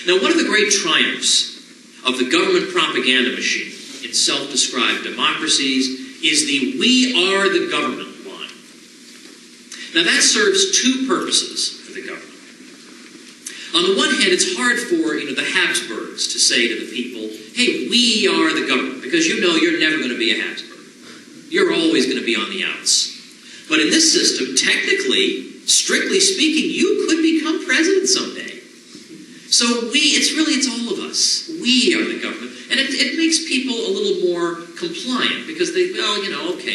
Now, one of the great triumphs of the government propaganda machine in self-described democracies is the "we are the government" line. Now, that serves two purposes for the government. On the one hand, it's hard for the Habsburgs to say to the people, hey, we are the government, because you're never going to be a Habsburg. You're always going to be on the outs. But in this system, technically, strictly speaking, you could become president someday. So it's all of us. We are the government. And it makes people a little more compliant, because it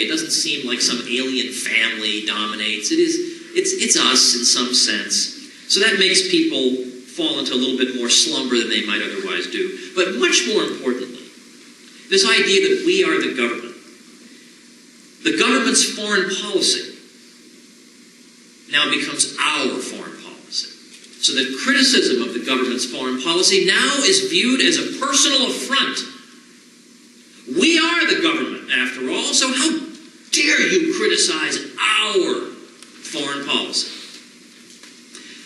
doesn't seem like some alien family dominates. It's us in some sense. So that makes people fall into a little bit more slumber than they might otherwise do. But much more importantly, this idea that we are the government's foreign policy now becomes our foreign policy. So that criticism of the government's foreign policy now is viewed as a personal affront. We are the government, after all, so how dare you criticize our foreign policy?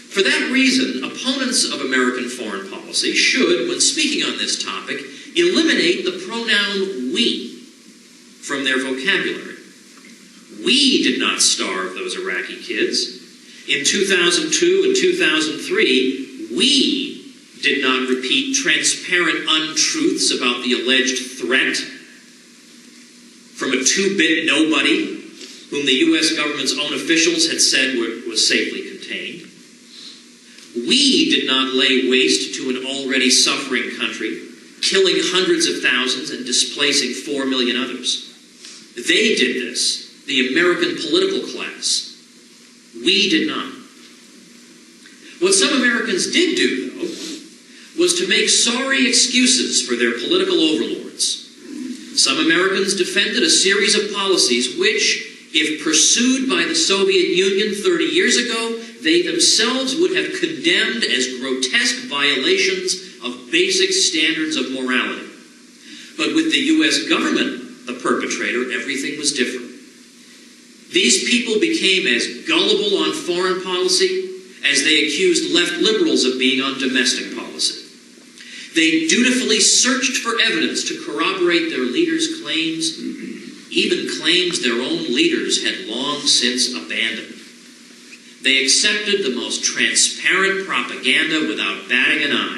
For that reason, opponents of American foreign policy should, when speaking on this topic, eliminate the pronoun we from their vocabulary. We did not starve those Iraqi kids. In 2002 and 2003, we did not repeat transparent untruths about the alleged threat from a two-bit nobody whom the U.S. government's own officials had said was safely contained. We did not lay waste to an already suffering country, killing hundreds of thousands and displacing 4 million others. They did this, the American political class. We did not. What some Americans did do, though, was to make sorry excuses for their political overlords. Some Americans defended a series of policies which, if pursued by the Soviet Union 30 years ago, they themselves would have condemned as grotesque violations of basic standards of morality. But with the U.S. government, the perpetrator, everything was different. These people became as gullible on foreign policy as they accused left liberals of being on domestic policy. They dutifully searched for evidence to corroborate their leaders' claims, even claims their own leaders had long since abandoned. They accepted the most transparent propaganda without batting an eye.